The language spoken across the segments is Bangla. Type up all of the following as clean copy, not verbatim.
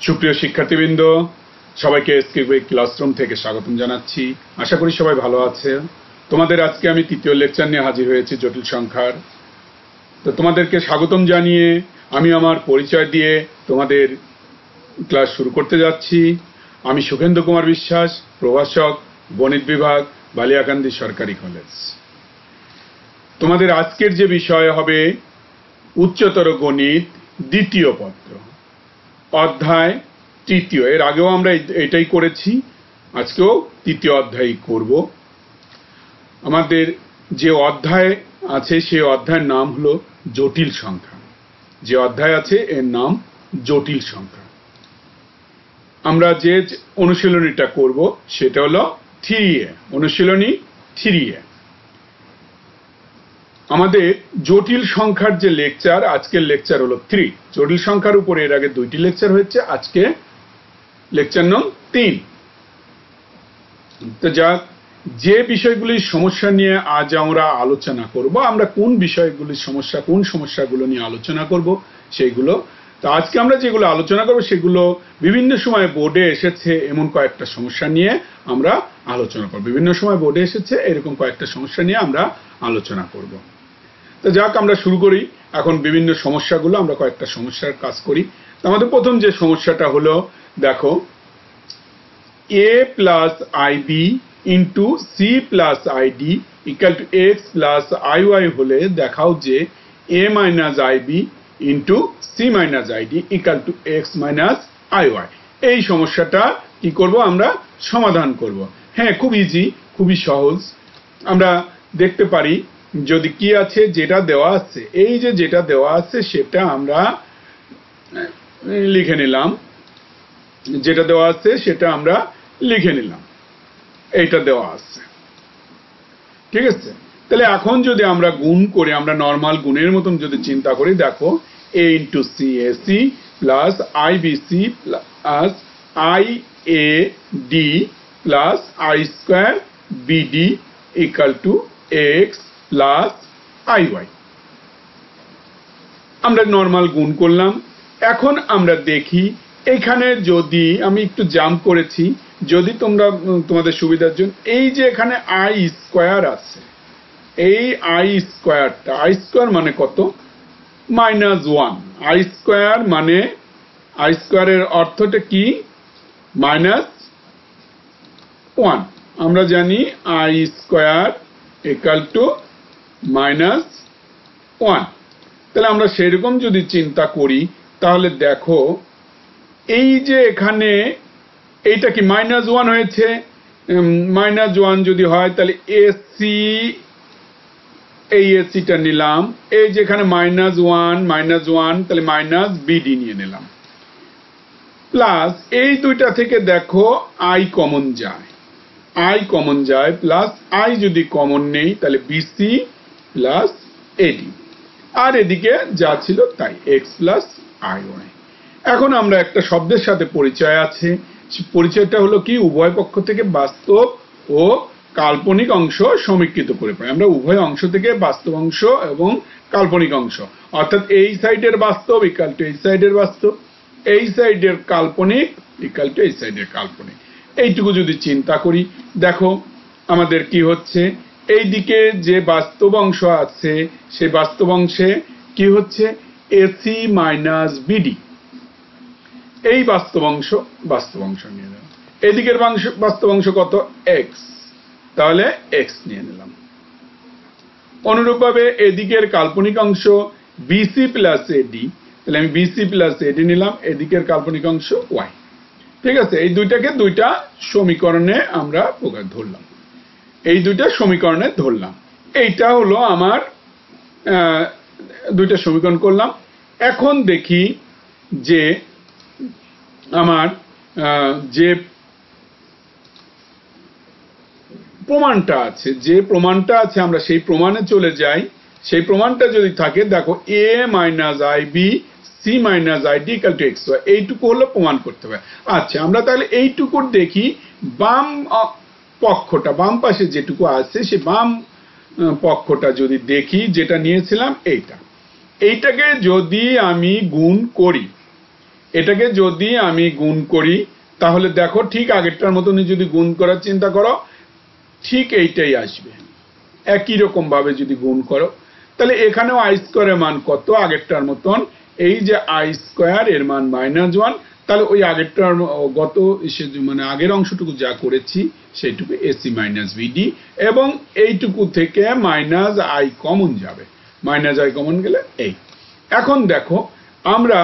সুপ্রিয় শিক্ষার্থীবৃন্দ, সবাইকে এসকেপি ক্লাসরুম থেকে স্বাগতম জানাচ্ছি। আশা করি সবাই ভালো আছে। তোমাদের আজকে আমি তৃতীয় লেকচার নিয়ে হাজির হয়েছি, জটিল সংখ্যার। তো তোমাদেরকে স্বাগতম জানিয়ে আমি আমার পরিচয় দিয়ে তোমাদের ক্লাস শুরু করতে যাচ্ছি। আমি সুখেন্দ্র কুমার বিশ্বাস, প্রভাষক, গণিত বিভাগ, বালিয়াকান্দি সরকারি কলেজ। তোমাদের আজকের যে বিষয় হবে উচ্চতর গণিত দ্বিতীয় পত্র, অধ্যায় তৃতীয়। এর আগেও আমরা এটাই করেছি, আজকেও তৃতীয় অধ্যায় করব। আমাদের যে অধ্যায় আছে সেই অধ্যায়ের নাম হলো জটিল সংখ্যা। যে অধ্যায় আছে এর নাম জটিল সংখ্যা। আমরা যে অনুশীলনীটা করব সেটা হলো 3A, অনুশীলনী 3A। আমাদের জটিল সংখ্যার যে লেকচার, আজকের লেকচার হলো 3। জটিল সংখ্যার উপরে এর আগে 2টি লেকচার হয়েছে, আজকে লেকচার নং 3। তো যাক, যে বিষয়গুলির সমস্যা নিয়ে আজ আমরা আলোচনা করব, আমরা কোন বিষয়গুলির সমস্যা, কোন সমস্যাগুলো নিয়ে আলোচনা করব সেইগুলো। তো আজকে আমরা যেগুলো আলোচনা করব সেগুলো বিভিন্ন সময় বোর্ডে এসেছে, এমন কয়েকটা সমস্যা নিয়ে আমরা আলোচনা করব। বিভিন্ন সময় বোর্ডে এসেছে এরকম কয়েকটা সমস্যা নিয়ে আমরা আলোচনা করব। তো যাক, আমরা শুরু করি। এখন বিভিন্ন সমস্যাগুলো, আমরা কয়েকটা সমস্যার কাজ করি। তো আমাদের প্রথম যে সমস্যাটা হলো, দেখো, a plus ib into c plus id equal to x plus iy হলে দেখাও যে a minus ib into c minus id equal to x minus iy। এই সমস্যাটা কি করব, আমরা সমাধান করব। হ্যাঁ, খুব ইজি, খুবই সহজ। আমরা দেখতে পারি যদি কি আছে, যেটা দেওয়া আছে, এই যে যেটা দেওয়া আছে সেটা আমরা লিখে নিলাম। যেটা দেওয়া আছে সেটা আমরা লিখে নিলাম, এইটা দেওয়া আছে, ঠিক আছে। তাহলে এখন যদি আমরা গুণ করে, আমরা নর্মাল গুণের মতন যদি চিন্তা করি, দেখো a into cac plus ibc plus iad plus i square bd equal to x plus iy। আমরা নর্মাল গুণ করলাম। এখন আমরা দেখি এখানে, যদি আমি একটু জাম্প করেছি, যদি তোমাদের সুবিধার জন্য, এই যে এখানে আই স্কোয়ার আছে, এই আই স্কোয়ারটা, আই স্কোয়ার মানে কত? -1। আই স্কোয়ার মানে, আই স্কোয়ারের অর্থটা কি? -1। আমরা জানি আই স্কোয়ার ইকুয়াল টু -1। তাহলে আমরা সেরকম যদি চিন্তা করি, তাহলে দেখো এই যে এখানে এইটা কি -1 হয়েছে। -1 যদি হয় তাহলে এসি, এই এসিটা নিলাম। এই যে এখানে -1 তাহলে -bd নিয়ে নিলাম, প্লাস এই দুইটা থেকে দেখো আই কমন যায়, আই কমন যায়, প্লাস আই যদি কমন নেই তাহলে বিসি প্লাস এডি, আর এদিকে যা ছিল তাই এক্স প্লাস আইওয়াই। এখন আমরা একটা শব্দের সাথে পরিচয় আছে, পরিচয়টা হলো কি? উভয় পক্ষ থেকে বাস্তব ও কাল্পনিক অংশ সমীকৃত করে পাই। আমরা উভয় অংশ থেকে বাস্তব অংশ এবং কাল্পনিক অংশ, অর্থাৎ এই সাইডের বাস্তব ইকুয়াল টু এই সাইডের বাস্তব, এই সাইডের কাল্পনিক ইকুয়াল টু এই সাইডের কাল্পনিক। এইটুকু যদি চিন্তা করি, দেখো আমাদের কি হচ্ছে, এই দিকে যে বাস্তব অংশ আছে সেই বাস্তব অংশে কি হচ্ছে? AC minus BD. এই বাস্তব অংশ নিয়ে নিলাম। এদিকের বাস্তব অংশ কত? এক্স, তাহলে এক্স নিয়ে নিলাম। অনুরূপভাবে এদিকের কাল্পনিক অংশ বিসি প্লাস এডি, তাহলে আমি বিসি প্লাস এডি নিলাম। এদিকের কাল্পনিক অংশ ওয়াই, ঠিক আছে। এই দুইটাকে দুইটা সমীকরণে আমরা ধরলাম, এই দুইটা সমীকরণে ধরলাম। এইটা হলো আমার দুইটা সমীকরণ করলাম। এখন দেখি যে আমার যে প্রমাণটা আছে, আমরা সেই প্রমাণে চলে যাই। সেই প্রমাণটা যদি থাকে, দেখো a minus i b c minus i d equal to x y, এইটুকু হলো প্রমাণ করতে হবে। আচ্ছা, আমরা তাহলে এইটুকু দেখি। বাম পক্ষটা, বাম পাশে যেটুকু আছে সেই বাম পক্ষটা যদি দেখি, যেটা নিয়েছিলাম এইটাকে যদি আমি গুণ করি, এটাকে যদি আমি গুণ করি তাহলে দেখো ঠিক আগেরটার মতনই যদি গুণ করার চিন্তা করো ঠিক এইটাই আসবে। একই রকম ভাবে যদি গুণ করো তাহলে এখানেও আই স্কোয়ারের মান কত আগেরটার মতন, এই যে আই স্কোয়ার এর মান -1, তাহলে ওই আগেরটার গত মানে আগের অংশটুকু যা করেছি সেইটুকু এসি মাইনাস বিডি, এবং এইটুকু থেকে মাইনাস আই কমন যাবে, মাইনাস আই কমন গেলে এই। এখন দেখো আমরা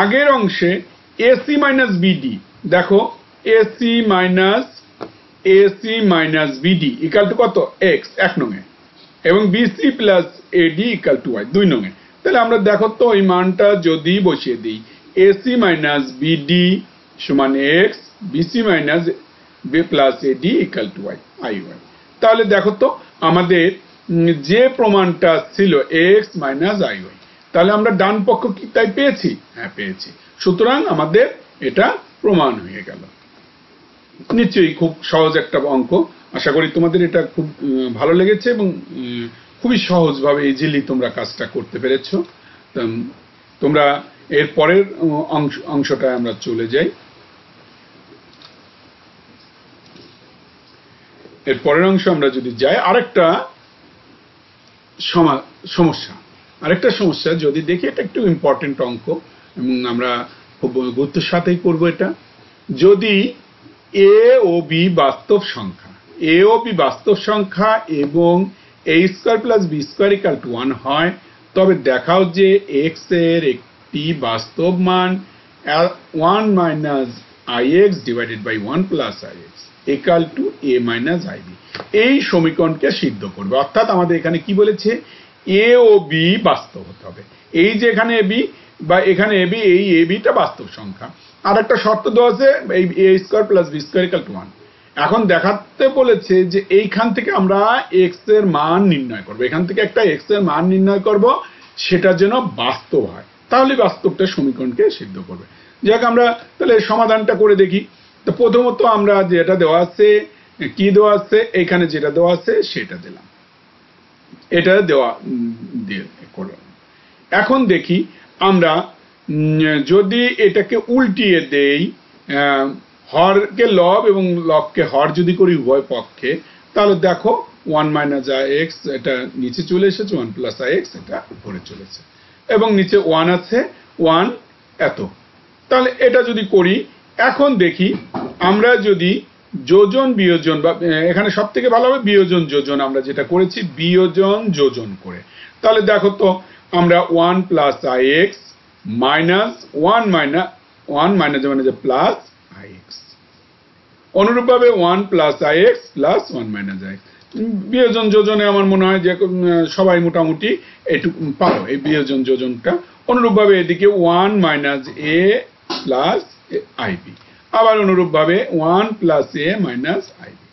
আগের অংশে এসি মাইনাস বিডি, দেখো a c minus b d equal to কত এক্স 1 নঙে, এবং b c plus a d equal to y 2 নঙে। তাহলে আমরা দেখো তো এই মানটা যদি বসিয়ে দিই এসি মাইনাস বিডি সমান x, b c minus b plus a d equal to y i y, তাহলে দেখো তো আমাদের যে প্রমাণটা ছিল এক্স মাইনাস আই ওয়াই, তাহলে আমরা ডান পক্ষ কি তাই পেয়েছি? হ্যাঁ পেয়েছি। সুতরাং আমাদের এটা প্রমাণ হয়ে গেল। নিশ্চয়ই খুব সহজ একটা অঙ্ক, আশা করি তোমাদের এটা খুব ভালো লেগেছে এবং খুবই সহজভাবে ইজিলি তোমরা কাজটা করতে পেরেছো। তোমরা এর পরের অংশটায় আমরা চলে যাই। এর পরের অংশ আমরা যদি যাই, আরেকটা সমস্যা যদি দেখি, এটা একটু ইম্পর্টেন্ট অঙ্ক এবং আমরা খুব গুরুত্বের সাথেই করবো এটা। যদি এ ও বি বাস্তব সংখ্যা এবং a square plus b square equal to 1 হয়, তবে দেখাও যে এক্স এর একটি বাস্তব মান 1 minus i x divided by 1 plus i x equal to a minus i b. এই সমীকরণকে সিদ্ধ করবে। অর্থাৎ আমাদের এখানে কি বলেছে, এ ও বি বাস্তব হতে হবে। এই যে এখানে এ বি বা এখানে এ বি, এই এ বিটা বাস্তব সংখ্যা। আর একটা শর্ত দেওয়া আছে, এই a square plus b square equal to 1। এখন দেখাতে বলেছে যে এইখান থেকে আমরা এক্স এর মান নির্ণয় করব, এখান থেকে একটা এক্স এর মান নির্ণয় করব, সেটা যেন বাস্তব হয়, তাহলে বাস্তবটা সমীকরণকে সিদ্ধ করবে। যাক আমরা তাহলে সমাধানটা করে দেখি। তো প্রথমত আমরা যেটা দেওয়া আছে, কি দেওয়া আছে, এখানে যেটা দেওয়া আছে সেটা দিলাম, এটা দেওয়া দিয়ে করলাম। এখন দেখি আমরা যদি এটাকে উল্টিয়ে দেই, হরকে লব এবং লবকে হর যদি করি উভয় পক্ষে, তাহলে দেখো 1 মাইনাস আই এক্স এটা নিচে চলে এসেছে, 1 প্লাস আই এক্স এটা উপরে চলেছে, এবং নিচে 1 আছে, 1 এত। তাহলে এটা যদি করি, এখন দেখি আমরা যদি যোজন বিয়োজন, বা এখানে সব থেকে ভালো হবে বিয়োজন যোজন, আমরা যেটা করেছি বিয়োজন যোজন করে, তাহলে দেখো তো আমরা 1 plus i x minus 1 minus মানে যে প্লাস আই এক্স, অনুরূপভাবে 1 plus i x plus 1 minus i x. বিয়োজন যোজনে আমার মনে হয় যে সবাই মোটামুটি এইটুকু পাবো, এই বিয়োজন যোজনটা। অনুরূপভাবে এদিকে 1 minus a plus i b, আবার অনুরূপভাবে 1 plus a minus i b.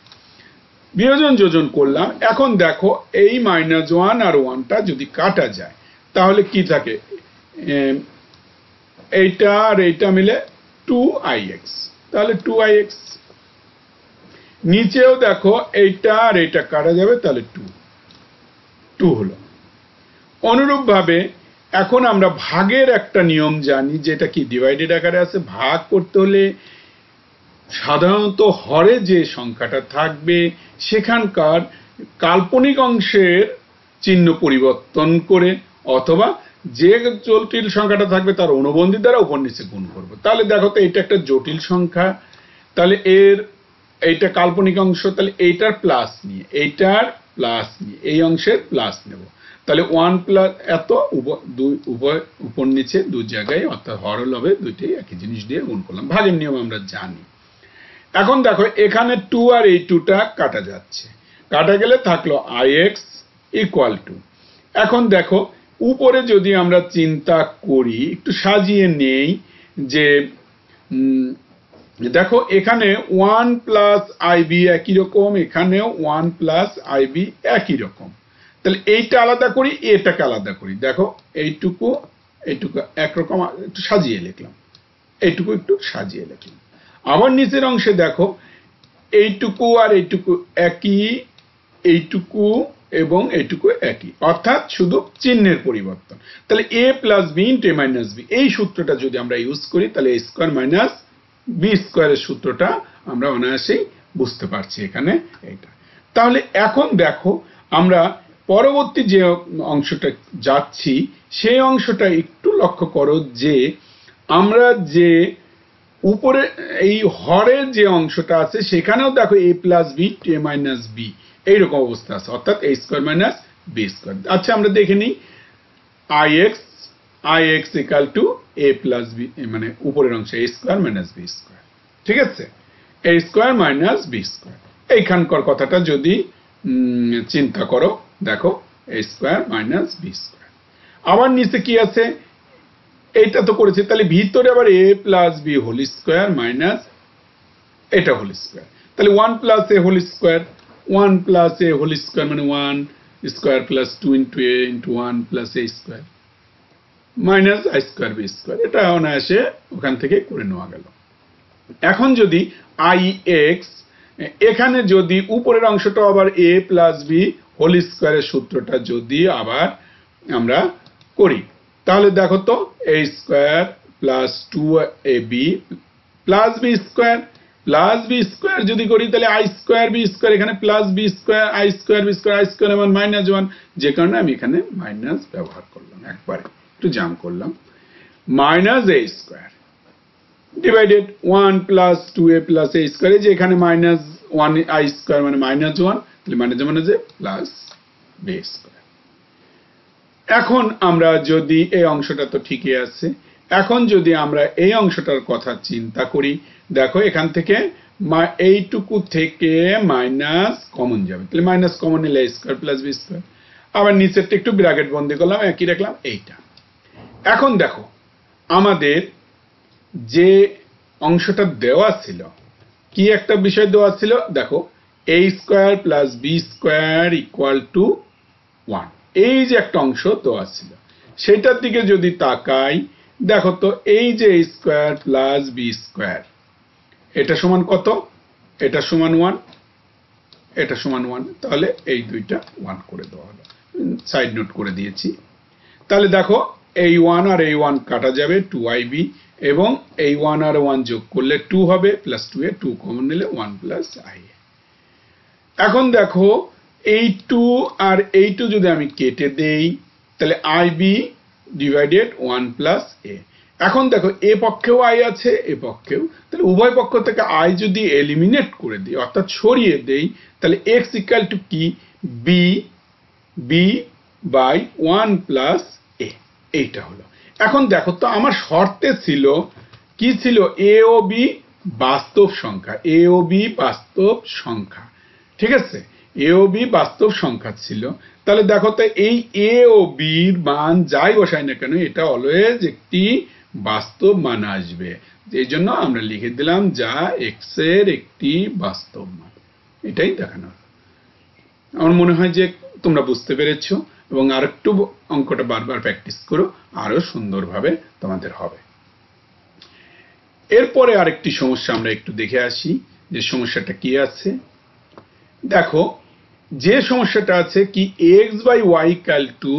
বিয়োজন যোজন করলাম। এখন দেখো এই -1 আর 1টা যদি কাটা যায় তাহলে কি থাকে, এইটা আর এইটা মিলে 2ix, তাহলে 2ix। নিচেও দেখো এইটা আর এইটা কাটা যাবে, তাহলে 2 হলো। অনুরূপভাবে এখন আমরা ভাগের একটা নিয়ম জানি, যেটা কি ডিভাইডেড আকারে আছে। ভাগ করতে হলে সাধারণত হরে যে সংখ্যাটা থাকবে সেখানকার কাল্পনিক অংশের চিহ্ন পরিবর্তন করে, অথবা যে জটিল সংখ্যাটা থাকবে তার অনুবন্ধী দ্বারা উপর নিচে গুণ করব। তাহলে দেখো তো এটা একটা জটিল সংখ্যা, তাহলে এইটা কাল্পনিক অংশ, তাহলে এইটার প্লাস নিয়ে এই অংশের প্লাস নেব। তাহলে 1 প্লাস এত উভয় উপর নিচে দু জায়গায়, অর্থাৎ হর লবে দুইটাই একই জিনিস দিয়ে গুণ করলাম। ভাগের নিয়ম আমরা জানি। এখন দেখো এখানে 2 আর এই 2টা কাটা যাচ্ছে, কাটা গেলে থাকলো ix ইকুয়াল টু। এখন দেখো উপরে যদি আমরা চিন্তা করি, একটু সাজিয়ে নেই, যে দেখো এখানে 1 প্লাস আইবি একই রকম, এখানেও 1 প্লাস আইবি একই রকম। তাহলে এইটা আলাদা করি, এটাকে আলাদা করি। দেখো এইটুকু একরকম, একটু সাজিয়ে লিখলাম, এইটুকু একটু সাজিয়ে লিখলাম। আবার নিচের অংশে দেখো এইটুকু আর এইটুকু একই, এইটুকু এবং এইটুকু একই, অর্থাৎ শুধু চিহ্নের পরিবর্তন। তাহলে a plus b into a minus b, এই সূত্রটা যদি আমরা ইউজ করি তাহলে a স্কোয়ার মাইনাস বি স্কোয়ারের সূত্রটা আমরা অনায়াসেই বুঝতে পারছি এখানে এইটা। তাহলে এখন দেখো আমরা পরবর্তী যে অংশটা যাচ্ছি সেই অংশটা একটু লক্ষ্য করো যে আমরা যে উপরে এই হরের যে অংশটা আছে সেখানেও দেখো a plus b to a minus b এইরকম অবস্থা আছে, অর্থাৎ a square minus b square. আচ্ছা আমরা দেখে নিই ix equal to a plus b, মানে উপরের অংশ a square minus b square, ঠিক আছে, a square minus b square. এইখানকার কথাটা যদি চিন্তা করো দেখো a square minus b square. আবার নিচে কি আছে, এইটা তো করেছি, তাহলে ভিতরে আবার a plus b whole square minus এটা হোল স্কোয়ার, তাহলে 1 plus a whole square, 1 plus a whole square মানে 1 square plus 2 into a into 1 plus a square minus i square b square. এটা অনায়াসে ওখান থেকে করে নেওয়া গেল। এখন যদি আই এক্স, এখানে যদি উপরের অংশটা আবার এ প্লাস বি হোল স্কোয়ারের সূত্রটা যদি আবার আমরা করি তাহলে দেখো তো a square plus 2ab plus b square যদি করি তাহলে আই স্কোয়ার বি স্কোয়ার, এখানে plus b square i square b square, i square এবং মাইনাস 1, যে কারণে আমি এখানে মাইনাস ব্যবহার করলাম, একবারে একটু জাম করলাম, minus a square divided 1 plus 2a plus a square, যে এখানে মাইনাস 1 আই স্কোয়ার মানে মাইনাস 1, তাহলে মাইনাস মানে যে প্লাস বি স্কোয়ার। এখন আমরা যদি এই অংশটা তো ঠিকই আছে, এখন যদি আমরা এই অংশটার কথা চিন্তা করি দেখো এখান থেকে এইটুকু থেকে মাইনাস কমন যাবে, তাহলে মাইনাস কমন নিলে a square plus b square, আবার নিচেরটা একটু ব্র্যাকেট বন্ধ করলাম, একই রাখলাম এইটা। এখন দেখো আমাদের যে অংশটা দেওয়া ছিল, কি একটা বিষয় দেওয়া ছিল দেখো a square plus b square equal to 1, এই যে একটা অংশ দেওয়া ছিল সেটার দিকে যদি তাকাই দেখো তো এই যে a square plus b square এটা সমান কত, এটা সমান 1, এটা সমান 1, তাহলে এই দুইটা 1 করে দেওয়া হলো, সাইড নোট করে দিয়েছি। তাহলে দেখো এই 1 আর এই 1 কাটা যাবে, 2ib, এবং এই 1 আর 1 যোগ করলে 2 হবে, প্লাস 2a, 2 কমন নিলে 1 প্লাস i। এখন দেখো এই 2 আর এই 2 যদি আমি কেটে দেই তাহলে ib ডিভাইডেড 1 প্লাস a। এখন দেখো এ পক্ষেও i আছে এ পক্ষেও, তাহলে উভয় পক্ষ থেকে i যদি এলিমিনেট করে দিই অর্থাৎ সরিয়ে দেই তাহলে x ইকুয়াল টু কি b বাই 1 প্লাস a, এইটা হলো। এখন দেখো তো আমার শর্তে ছিল কি ছিল, a ও b বাস্তব সংখ্যা, a ও b বাস্তব সংখ্যা, ঠিক আছে, a ও b বাস্তব সংখ্যা ছিল। তাহলে দেখো তো এই a ও b এর মান যাই বসাই না কেন এটা অলওয়েজ একটি বাস্তব মান আসবে, এই জন্য আমরা লিখে দিলাম যা x এর একটি বাস্তব মান। এটাই দেখানো। আমার মনে হয় যে তোমরা বুঝতে পেরেছো, এবং আরেকটু অঙ্কটা বারবার প্র্যাকটিস করো, আরো সুন্দরভাবে তোমাদের হবে। এরপরে আরেকটি সমস্যা আমরা একটু দেখে আসি, যে সমস্যাটা কি আছে দেখো, যে সমস্যাটা আছে কি x by y equal to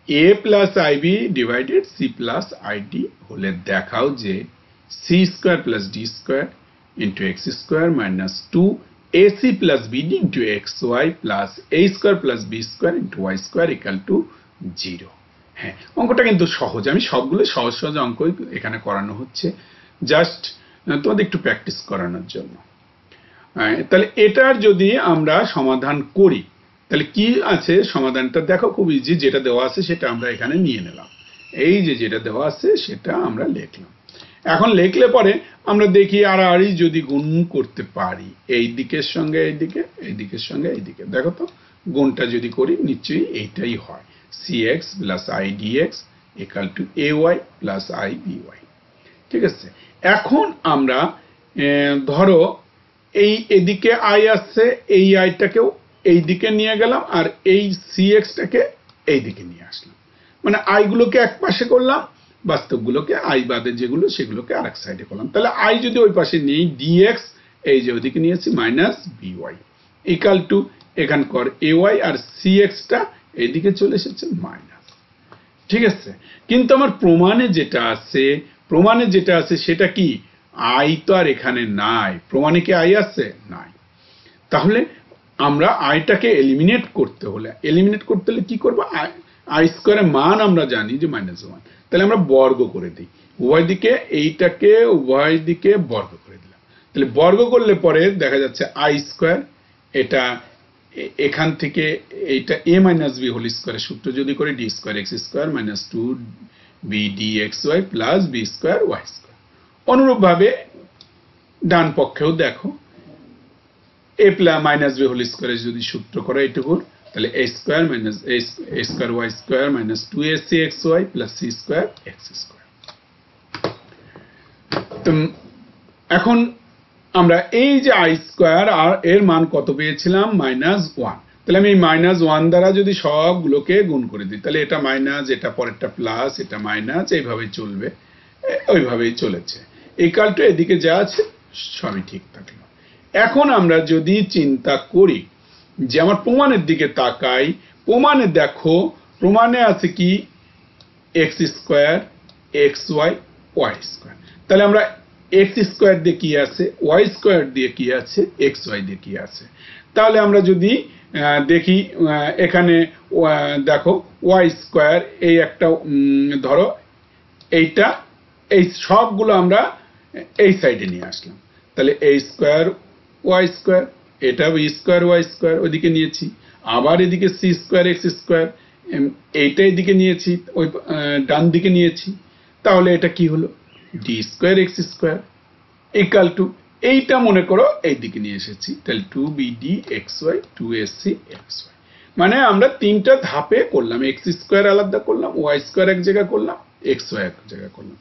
a plus ib divided c plus id হলে দেখাও যে c square plus d square into x square minus 2ac plus bd into xy plus a square plus b square into y square equal to 0। হ্যাঁ, অঙ্কটা কিন্তু সহজ, আমি সবগুলো সহজ সহজ অঙ্কই এখানে করানো হচ্ছে, জাস্ট তোমাদের একটু প্র্যাকটিস করানোর জন্য। তাহলে এটার যদি আমরা সমাধান করি তাহলে কি আছে, সমাধানটা দেখো খুব ইজি, যেটা দেওয়া আছে সেটা আমরা এখানে নিয়ে নিলাম, এই যে যেটা দেওয়া আছে সেটা আমরা লিখলাম। এখন লিখলে পরে আমরা দেখি আড়াআড়ি যদি গুণ করতে পারি এই দিকের সঙ্গে এই দিকে, এই দিকের সঙ্গে এই দিকে, দেখো তো গুণটা যদি করি নিশ্চয়ই এইটাই হয়, cx plus i dx equal to ay plus i by, ঠিক আছে। এখন আমরা ধরো এই এদিকে i আসছে, এই আইটাকেও এই দিকে নিয়ে গেলাম আর এই cx টাকে এই দিকে নিয়ে আসলাম, মানে i গুলোকে এক পাশে করলাম, বাস্তবগুলোকে i বাদে যেগুলো সেগুলোকে আরেক সাইডে করলাম। তাহলে i যদি ওই পাশে নিই dx, এই যে ওইদিকে নিয়েছি মাইনাস by ইকুয়াল টু এখানকার ay আর cx টা এইদিকে চলে এসেছে মাইনাস। ঠিক আছে, কিন্তু আমার প্রমাণে যেটা আছে সেটা কি i তো আর এখানে নাই, প্রমাণে কি i আছে? নাই। তাহলে আমরা i টাকে এলিমিনেট করতে হলে কি করব, i স্কয়ারের মান আমরা জানি যে -1, তাহলে আমরা বর্গ করে দিই উভয় দিকে, এইটাকে উভয় দিকে বর্গ করে দিলাম। তাহলে বর্গ করলে পরে দেখা যাচ্ছে i স্কয়ার, এটা এখান থেকে এইটা a - b হোল স্কয়ারের সূত্র যদি করে d square x square - 2b dxy plus b square y square. অনুরূপভাবে ডান পক্ষেও দেখো a - b হোল স্কয়ারের যদি সূত্র করে এইটুকু, তাহলে a square minus a square y square - 2ac xy plus c square x square. তো এখন আমরা এই যে i স্কয়ার আর এর মান কত পেয়েছিলাম? -1। তাহলে আমি এই -1 দ্বারা যদি সবগুলোকে গুণ করে দিই, তাহলে এটা মাইনাস, এটা পরেরটা প্লাস, এটা মাইনাস, এইভাবেই চলবে, ওইভাবেই চলেছে। ইকুয়াল টু এদিকে যা আছে সবই ঠিক থাকলো। এখন আমরা যদি চিন্তা করি যে আমার প্রমাণের দিকে তাকাই, প্রমাণে দেখো, প্রমাণে আছে কি x square xy y square. তাহলে আমরা x স্কয়ার দিয়ে কি আছে, y স্কয়ার দিয়ে কি আছে, xy দিয়ে কি আছে। তাহলে আমরা যদি দেখি এখানে দেখো y স্কয়ার, এই একটা ধরো এইটা, এই সবগুলো আমরা এই সাইডে নিয়ে আসলাম, তাহলে a স্কয়ার y স্কয়ার, এটা b স্কয়ার y স্কয়ার ওইদিকে নিয়েছি, আবার এদিকে c স্কয়ার x স্কয়ার, এইটা এদিকে নিয়েছি, ওই ডান দিকে নিয়েছি, তাহলে এটা কি হলো, d square x square equal two এইটা মনে করো এই দিকে নিয়ে এসেছি, তাহলে 2bd xy 2ac xy। মানে আমরা তিনটা ধাপে করলাম, x স্কয়ার আলাদা করলাম, y স্কয়ার এক জায়গা করলাম, xy এক জায়গা করলাম।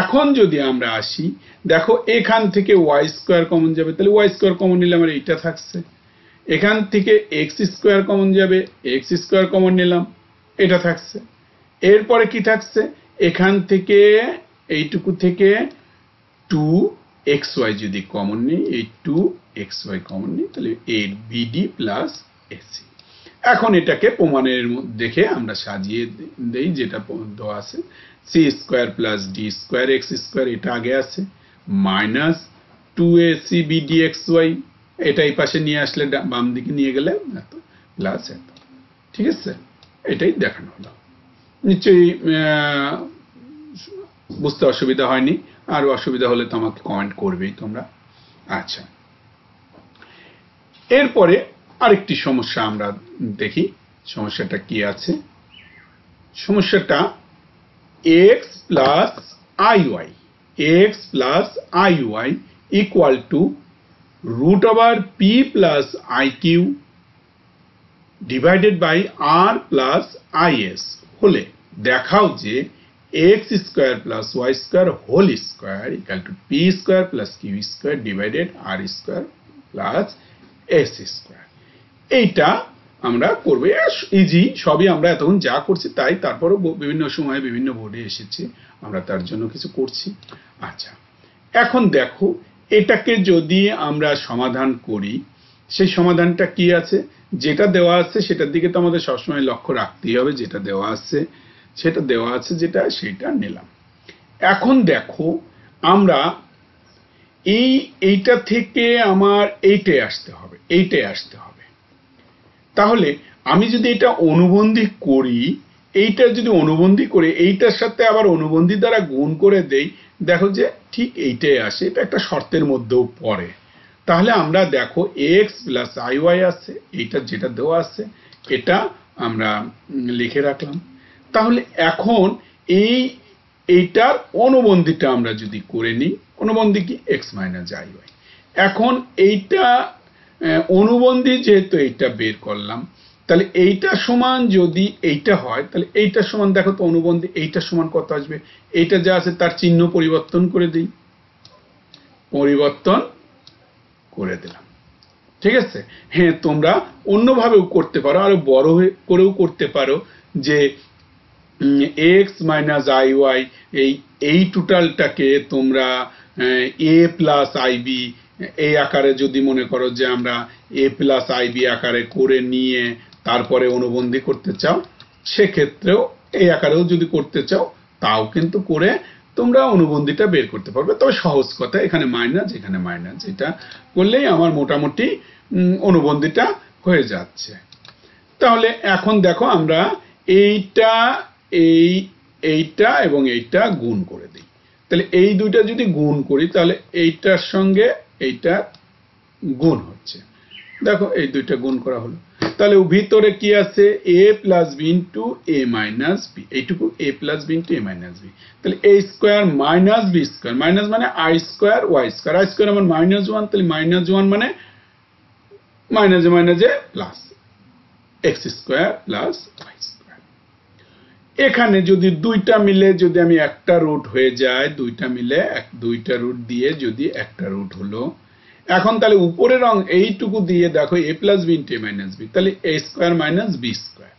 এখন যদি আমরা আসি, দেখো এখান থেকে y স্কয়ার কমন যাবে, তাহলে y স্কয়ার কমন নিলে আমার এইটা থাকছে, এখান থেকে x স্কয়ার কমন যাবে, x স্কয়ার কমন নিলাম, এটা থাকছে। এরপরে কি থাকছে, এখান থেকে এইটুকু থেকে 2xy যদি কমন নিই, এই 2xy কমন নিই, তাহলে bd প্লাস ac। এখন এটাকে প্রমাণের দেখে আমরা সাজিয়ে দেই, যেটা দেওয়া আছে c square plus d square x square, এটা আগে আছে, মাইনাস 2ac bd xy, এটা এই পাশে নিয়ে আসলে বাম দিকে নিয়ে গেলে এত প্লাস এত। ঠিক আছে, এটাই দেখানো হলো। নিশ্চয়ই বুঝতে অসুবিধা হয়নি, আর অসুবিধা হলে তো আমাকে কমেন্ট করবেই তোমরা। আচ্ছা, এরপরে আরেকটি সমস্যা আমরা দেখি, সমস্যাটা কি আছে। সমস্যাটা x প্লাস iy equal to root over p plus iq divided by r plus is হলে দেখাও যে x square plus y square whole square equal to p square plus q square divided r square plus s square. এইটা আমরা করব, ইজি, সবই আমরা এতক্ষণ যা করছি তাই, তারপরও বিভিন্ন সময়ে বিভিন্ন বোর্ডে এসেছে, আমরা তার জন্য কিছু করছি। আচ্ছা, এখন দেখো এটাকে যদি আমরা সমাধান করি, সেই সমাধানটা কি আছে, যেটা দেওয়া আছে সেটার দিকে তো আমাদের সবসময় লক্ষ্য রাখতেই হবে, যেটা দেওয়া আছে যেটা, সেটা নিলাম। এখন দেখো আমরা এইটা থেকে আমার এইটাই আসতে হবে। তাহলে আমি যদি এটা অনুবন্ধী করি, এইটার সাথে আবার অনুবন্ধী দ্বারা গুণ করে দেই, দেখো যে ঠিক এইটাই আসে, এটা একটা শর্তের মধ্যেও পড়ে। তাহলে আমরা দেখো x প্লাস iy আছে, এইটা যেটা দেওয়া আছে এটা আমরা লিখে রাখলাম। তাহলে এখন এইটার অনুবন্ধীটা আমরা যদি করে নিই, অনুবন্ধী কি x মাইনাস iy। এখন এইটা অনুবন্ধী যেহেতু এইটা বের করলাম, তাহলে এইটা সমান যদি এইটা হয়, তাহলে এইটা সমান দেখো তো অনুবন্ধী, এইটা সমান কত আসবে, এইটা যা আছে তার চিহ্ন পরিবর্তন করে দিই, পরিবর্তন করে দিলাম। ঠিক আছে, হ্যাঁ তোমরা অন্যভাবেও করতে পারো, আরো বড় করেও করতে পারো, যে x মাইনাস iy এই টোটালটাকে তোমরা a প্লাস ib এই আকারে যদি মনে করো যে আমরা a প্লাস ib আকারে করে নিয়ে তারপরে অনুবন্ধী করতে চাও, সেক্ষেত্রেও এই আকারেও যদি করতে চাও তাও কিন্তু করে তোমরা অনুবন্ধীটা বের করতে পারবে। তবে সহজ কথা, এখানে মাইনাস এখানে মাইনাস, এটা করলেই আমার মোটামুটি অনুবন্ধীটা হয়ে যাচ্ছে। তাহলে এখন দেখো আমরা এইটা এইটা এবং এইটা গুণ করে দিই। তাহলে এই দুইটা যদি গুণ করি তাহলে এইটার সঙ্গে এইটা গুণ হচ্ছে। দেখো এই দুইটা গুণ করা হলো। তাহলে ভিতরে কি আছে, a plus b into a minus b, এইটুকু a plus b into a minus b. তাহলে a square minus b square, minus মানে i square y square, i square আমার -1, তাহলে -1 মানে মাইনাসে মাইনাসে plus x square plus y square. এখানে যদি দুইটা মিলে যদি আমি একটা রুট হয়ে যায়, দুইটা মিলে দুইটা রুট দিয়ে যদি একটা রুট হলো, এখন তাহলে উপরের অংশ এইটুকু দিয়ে দেখো a plus b into a minus b, তাহলে a square minus b square,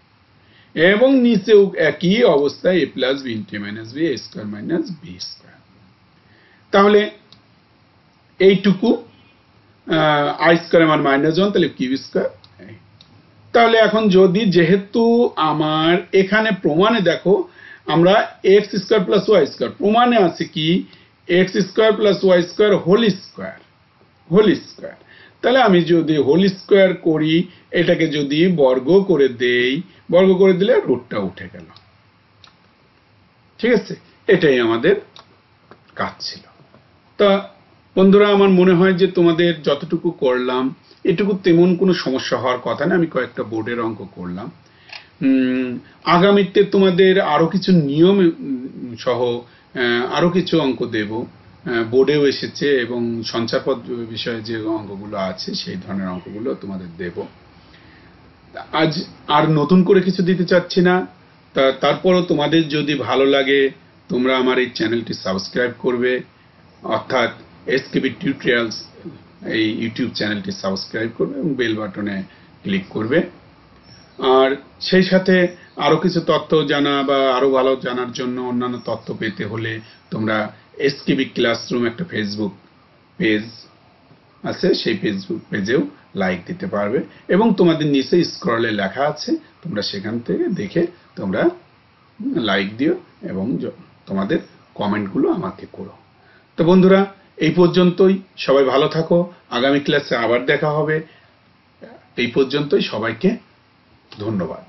এবং নিচেও একই অবস্থায় a plus b into a minus b, a square minus b square. তাহলে এইটুকু আই স্কোয়ার আমার -1, তাহলে কিউ স্কোয়ার। তাহলে এখন যদি যেহেতু আমার এখানে প্রমাণে দেখো আমরা x square plus y square, প্রমাণে আছে কি x square plus y square whole square, তাহলে আমি যদি হোল স্কোয়ার করি, এটাকে যদি বর্গ করে দেই, বর্গ করে দিলে রুটটা উঠে গেল। ঠিক আছে, এটাই আমাদের কাজ ছিল। তা বন্ধুরা, আমার মনে হয় যে তোমাদের যতটুকু করলাম এটুকু তেমন কোনো সমস্যা হওয়ার কথা না। আমি কয়েকটা বোর্ডের অঙ্ক করলাম। আগামীতে তোমাদের আরো কিছু নিয়ম সহ আরো কিছু অঙ্ক দেব, বোর্ডেও এসেছে, এবং সঞ্চারপদ বিষয়ে যে অঙ্কগুলো আছে সেই ধরনের অঙ্কগুলো তোমাদের দেব। আজ আর নতুন করে কিছু দিতে চাচ্ছি না। তারপরও তোমাদের যদি ভালো লাগে তোমরা আমার এই চ্যানেলটি সাবস্ক্রাইব করবে, অর্থাৎ এসকেবি টিউটোরিয়ালস এই ইউটিউব চ্যানেলটি সাবস্ক্রাইব করবে এবং বেল বাটনে ক্লিক করবে। আর সেই সাথে আরো কিছু তথ্য জানা বা আরো ভালো জানার জন্য, অন্যান্য তথ্য পেতে হলে তোমরা এসকেবি ক্লাসরুম একটা ফেসবুক পেজ আছে, সেই ফেসবুক পেজেও লাইক দিতে পারবে, এবং তোমাদের নিচে স্ক্রলে লেখা আছে, তোমরা সেখান থেকে দেখে তোমরা লাইক দিও এবং তোমাদের কমেন্টগুলো আমাকে করো। তো বন্ধুরা, এই পর্যন্তই। সবাই ভালো থাকো, আগামী ক্লাসে আবার দেখা হবে। এই পর্যন্তই, সবাইকে ধন্যবাদ।